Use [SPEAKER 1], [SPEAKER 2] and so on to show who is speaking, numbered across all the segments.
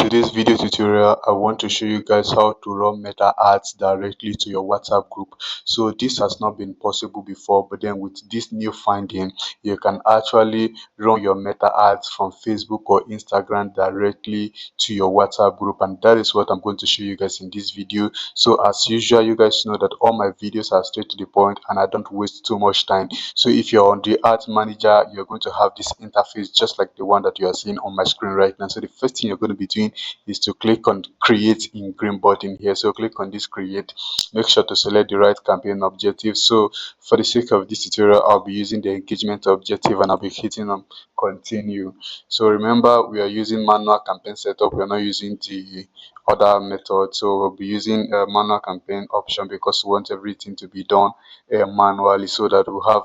[SPEAKER 1] today's video tutorial, I want to show you guys how to run meta ads directly to your WhatsApp group. So this has not been possible before, but then with this new finding, you can actually run your meta ads from Facebook or Instagram directly to your WhatsApp group, and that is what I'm going to show you guys in this video. So as usual, you guys know that all my videos are straight to the point and I don't waste too much time. So if you're on the ads manager, you're going to have this interface just like the one that you are seeing on my screen right now. So the first thing you're going to be doing is to click on create in green button here. So click on this create. Make sure to select the right campaign objective. So for the sake of this tutorial, I'll be using the engagement objective and I'll be hitting on continue. So remember, we are using manual campaign setup. We are not using the other method. So we'll be using a manual campaign option because we want everything to be done manually, so that we have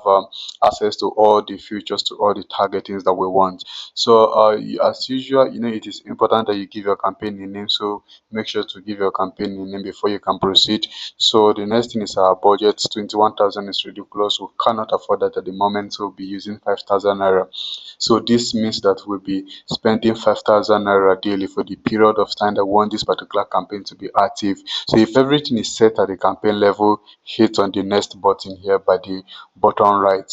[SPEAKER 1] access to all the features, to all the targetings that we want. So as usual, it is important that you give your campaign a name. So make sure to give your campaign a name before you can proceed. So the next thing is our budget. 21,000 is ridiculous. We cannot afford that at the moment, so we'll be using 5,000 naira. So this means that we'll be spending 5,000 naira daily for the period of time that we want this particular campaign to be active. So if everything is set at the campaign level, hit on the next button here by the bottom right.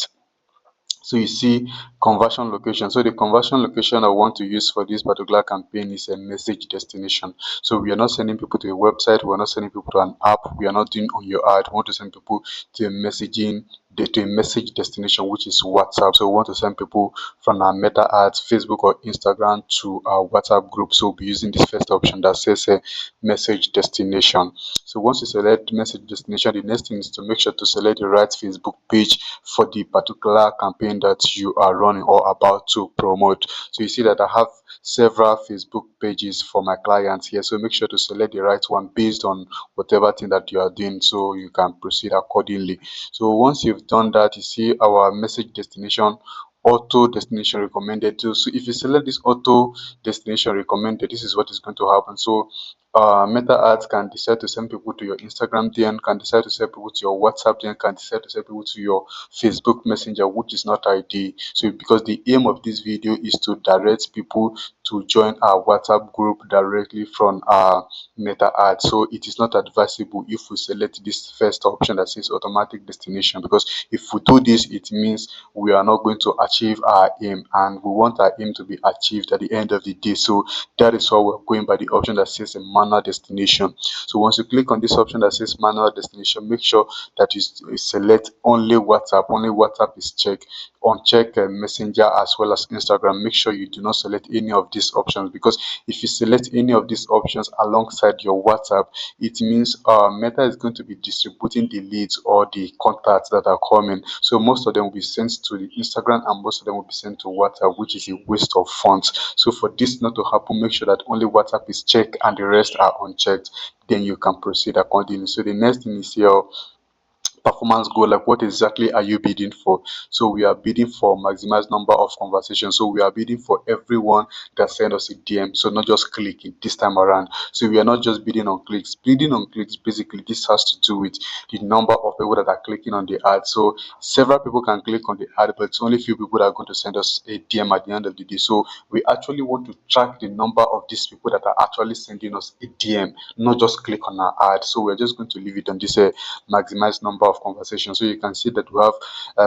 [SPEAKER 1] So you see conversion location. So the conversion location I want to use for this particular campaign is a message destination. So we are not sending people to a website, we are not sending people to an app, we are not doing on your ad. We want to send people to a message destination, which is WhatsApp. So we want to send people from our meta ads, Facebook or Instagram, to our WhatsApp group. So we'll be using this first option that says message destination. So once you select message destination, the next thing is to make sure to select the right Facebook page for the particular campaign that you are running or about to promote. So you see that I have several Facebook pages for my clients here, so make sure to select the right one based on whatever thing that you are doing, so you can proceed accordingly. So once you've done that, you see our message destination, auto destination recommended too. So if you select this auto destination recommended, this is what is going to happen. So meta ads can decide to send people to your Instagram DM, can decide to send people to your WhatsApp DM, can decide to send people to your Facebook Messenger, which is not ideal. So because the aim of this video is to direct people to join our WhatsApp group directly from our meta ad. So it is not advisable if we select this first option that says automatic destination, because if we do this, it means we are not going to achieve our aim, and we want our aim to be achieved at the end of the day. So that is why we're going by the option that says a manual destination. So once you click on this option that says manual destination, make sure that you select only WhatsApp. Only WhatsApp is checked. Uncheck Messenger as well as Instagram. Make sure you do not select any of these options, because if you select any of these options alongside your WhatsApp, it means Meta is going to be distributing the leads or the contacts that are coming. So most of them will be sent to the Instagram and most of them will be sent to WhatsApp, which is a waste of funds. So for this not to happen, make sure that only WhatsApp is checked and the rest are unchecked. Then you can proceed accordingly. So the next thing is here, performance goal. Like, what exactly are you bidding for? So we are bidding for maximize number of conversations. So we are bidding for everyone that send us a DM, so not just clicking this time around. So we are not just bidding on clicks. Bidding on clicks, basically this has to do with the number of people that are clicking on the ad. So several people can click on the ad, but it's only few people that are going to send us a DM at the end of the day. So we actually want to track the number of these people that are actually sending us a DM, not just click on our ad. So we're just going to leave it on this maximize number of conversations. So you can see that we have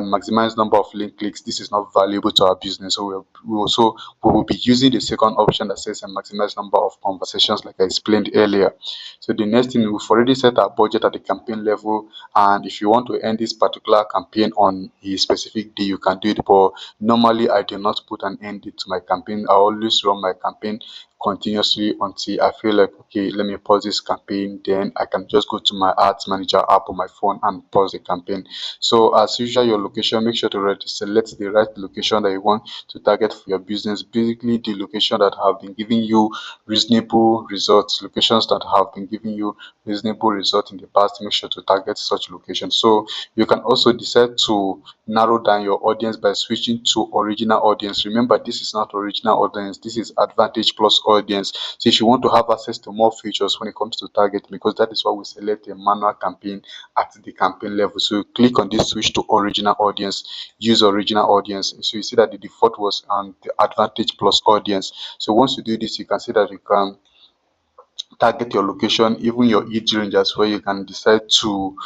[SPEAKER 1] maximize number of link clicks. This is not valuable to our business, so we will be using the second option that says maximize number of conversations, like I explained earlier. So the next thing, we've already set our budget at the campaign level, and if you want to end this particular campaign on a specific day, you can do it. But normally I do not put an end date to my campaign. I always run my campaign continuously until I feel like, okay, let me pause this campaign, then I can just go to my ads manager app on my phone and pause the campaign. So as usual, your location, make sure to select the right location that you want to target for your business. Basically the location that have been giving you reasonable results, locations that have been giving you reasonable results in the past. Make sure to target such locations. So you can also decide to narrow down your audience by switching to original audience. Remember, this is not original audience, this is advantage plus audience. So if you want to have access to more features when it comes to targeting, because that is why we select a manual campaign at the campaign level. So you click on this switch to original audience, use original audience. So you see that the default was on the advantage plus audience. So once you do this, you can see that you can target your location, even your age range as well. You can decide to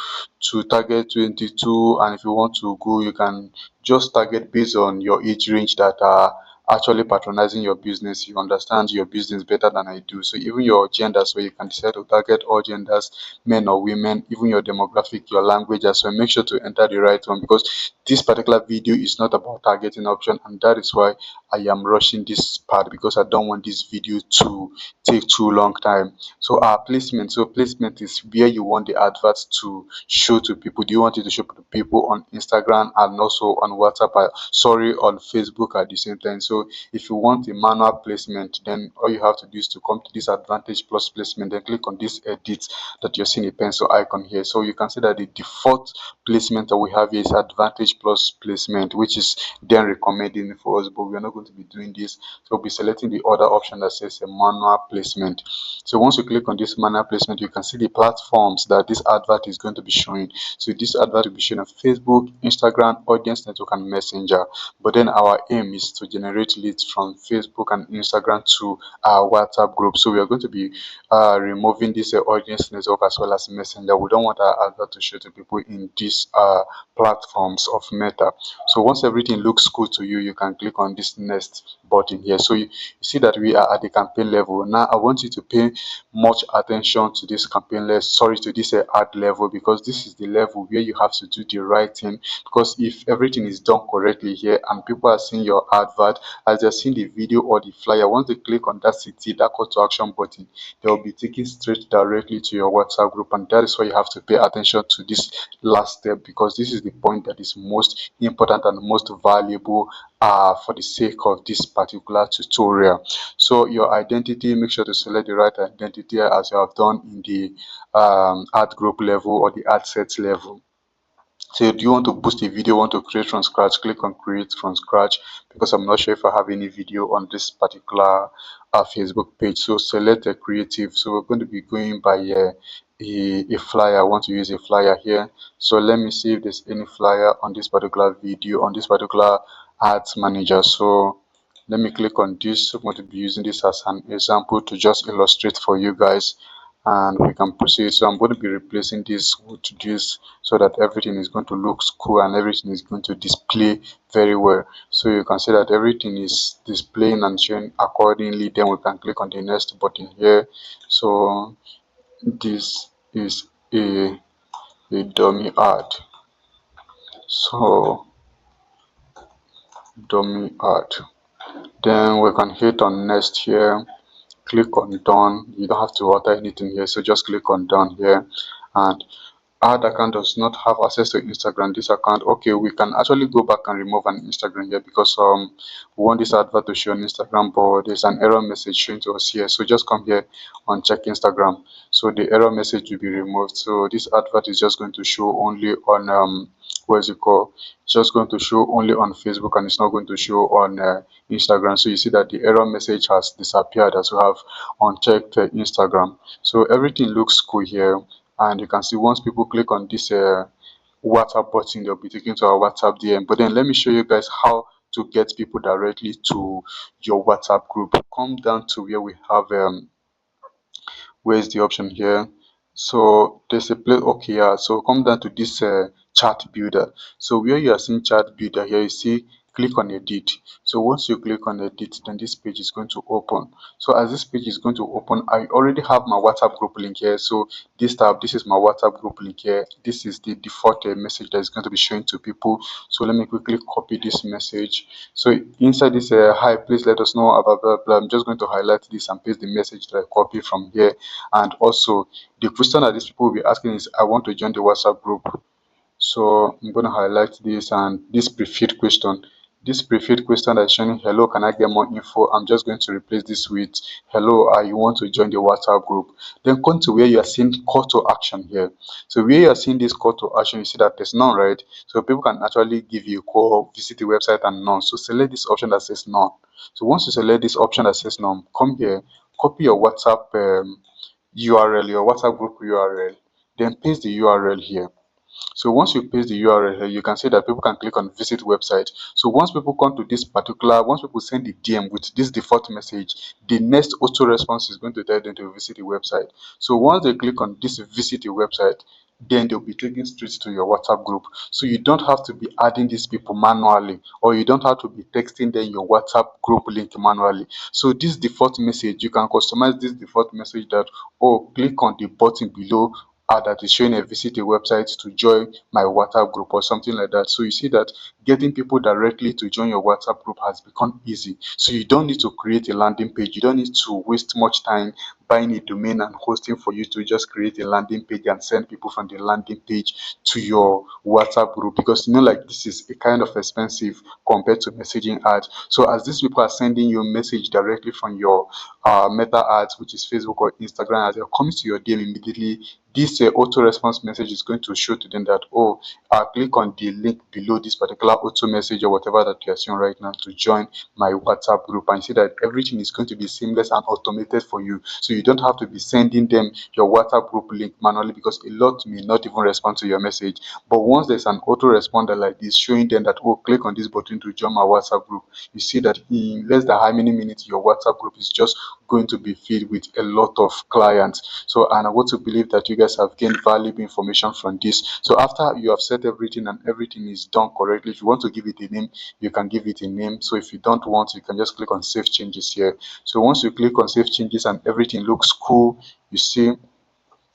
[SPEAKER 1] target 22, and if you want to go, you can just target based on your age range that are actually patronizing your business. You understand your business better than I do. So even your gender, so you can decide to target all genders, men or women, even your demographic, your language as well. Make sure to enter the right one, because this particular video is not about targeting option, and that is why I am rushing this part, because I don't want this video to take too long time. So our placement, so placement is where you want the adverts to show to people. Do you want it to show to people on Instagram and also on WhatsApp, sorry, on Facebook at the same time? So if you want a manual placement, then all you have to do is to come to this advantage plus placement, then click on this edit that you're seeing a pencil icon here. So you can see that the default placement that we have here is advantage plus placement, which is then recommending for us, but we're not going to be doing this. So we'll be selecting the other option that says a manual placement. So once you click on this manual placement, you can see the platforms that this advert is going to be showing. So this advert will be shown on Facebook, Instagram, Audience Network, and Messenger. But then our aim is to generate leads from Facebook and Instagram to our WhatsApp group. So we are going to be removing this Audience Network as well as Messenger. We don't want our advert to show to people in these platforms of Meta. So once everything looks cool to you, you can click on this next button here. So you see that we are at the campaign level. Now I want you to pay much attention to this campaign level, sorry, to this ad level, because this is the level where you have to do the right thing. Because if everything is done correctly here and people are seeing your advert, as they're seeing the video or the flyer, once they click on that city, that call to action button, they'll be taken straight directly to your WhatsApp group. And that is why you have to pay attention to this last step, because this is the point that is most important and most valuable for the sake of this particular tutorial. So your identity, make sure to select the right identity as you have done in the ad group level or the ad set level. So do you want to boost a video, want to create from scratch, click on create from scratch, because I'm not sure if I have any video on this particular Facebook page. So select a creative. So we're going to be going by a flyer. I want to use a flyer here. So let me see if there's any flyer on this particular video, on this particular ads manager. So let me click on this. I'm going to be using this as an example to just illustrate for you guys, and we can proceed. So I'm going to be replacing this with this, so that everything is going to look cool and everything is going to display very well. So you can see that everything is displaying and showing accordingly. Then we can click on the next button here. So this is a dummy ad. So dummy ad, then we can hit on next here, click on done. You don't have to alter anything here, so just click on done here. And ad account does not have access to Instagram. This account, okay, we can actually go back and remove an Instagram here, because we want this advert to show on Instagram, but there's an error message showing to us here. So just come here and check Instagram, so the error message will be removed. So this advert is just going to show only on what is it called, it's just going to show only on Facebook, and it's not going to show on Instagram. So you see that the error message has disappeared as we have unchecked Instagram. So everything looks cool here, and you can see once people click on this WhatsApp button, they'll be taken to our WhatsApp DM. But then let me show you guys how to get people directly to your WhatsApp group. Come down to where we have where's the option here. So there's a place, okay, yeah, so come down to this chat builder. So where you are seeing chat builder here, you see click on edit. So once you click on edit, then this page is going to open. So as this page is going to open, I already have my WhatsApp group link here. So this tab, this is my WhatsApp group link here. This is the default message that is going to be showing to people. So let me quickly copy this message. So inside this hi, please let us know about blah, blah, blah. I'm just going to highlight this and paste the message that I copy from here. And also the question that these people will be asking is, I want to join the WhatsApp group. So I'm going to highlight this, and this pre-filled question, this pre-filled question that's showing hello, can I get more info, I'm just going to replace this with hello, you want to join the WhatsApp group. Then come to where you are seeing call to action here. So where you are seeing this call to action, you see that there's none, right? So people can actually give you a call, visit the website, and none. So select this option that says none. So once you select this option that says none, come here, copy your WhatsApp URL, your WhatsApp group URL, then paste the URL here. So once you paste the URL here, you can see that people can click on visit website. So once people come to this particular, once people send the DM with this default message, the next auto response is going to tell them to visit the website. So once they click on this visit the website, then they'll be taken straight to your WhatsApp group. So you don't have to be adding these people manually, or you don't have to be texting them your WhatsApp group link manually. So this default message, you can customize this default message that, oh, click on the button below that is showing a visit a website to join my WhatsApp group or something like that. So you see that getting people directly to join your WhatsApp group has become easy. So you don't need to create a landing page. You don't need to waste much time buying a domain and hosting for you to just create a landing page and send people from the landing page to your WhatsApp group, because you know, like, this is a kind of expensive compared to messaging ads. So as these people are sending you a message directly from your meta ads, which is Facebook or Instagram, as they're coming to your DM immediately, this auto response message is going to show to them that, oh, click on the link below this particular auto message or whatever that you're seeing right now to join my WhatsApp group, and see that everything is going to be seamless and automated for you. So you don't have to be sending them your WhatsApp group link manually, because a lot may not even respond to your message. But once there's an auto responder like this showing them that, oh, click on this button to join my WhatsApp group, you see that in less than how many minutes your WhatsApp group is just going to be filled with a lot of clients. So, and I want to believe that you guys have gained valuable information from this. So after you have set everything and everything is done correctly, if you want to give it a name, you can give it a name. So if you don't want, you can just click on save changes here. So once you click on save changes and everything looks cool, you see,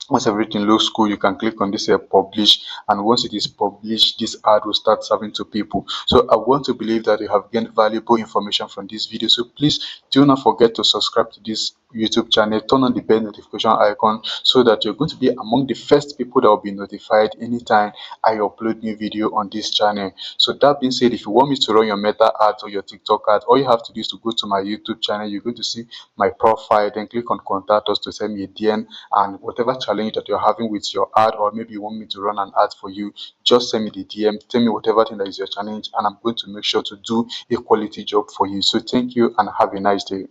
[SPEAKER 1] once everything looks cool, you can click on this publish, and once it is published, this ad will start serving to people. So I want to believe that you have gained valuable information from this video. So please do not forget to subscribe to this YouTube channel, turn on the bell notification icon, so that you're going to be among the first people that will be notified anytime I upload new video on this channel. So that being said, if you want me to run your Meta ads or your TikTok ads, all you have to do is to go to my YouTube channel. You're going to see my profile, then click on contact us to send me a DM, and whatever challenge that you're having with your ad, or maybe you want me to run an ad for you, just send me the DM, tell me whatever thing that is your challenge, and I'm going to make sure to do a quality job for you. So thank you and have a nice day.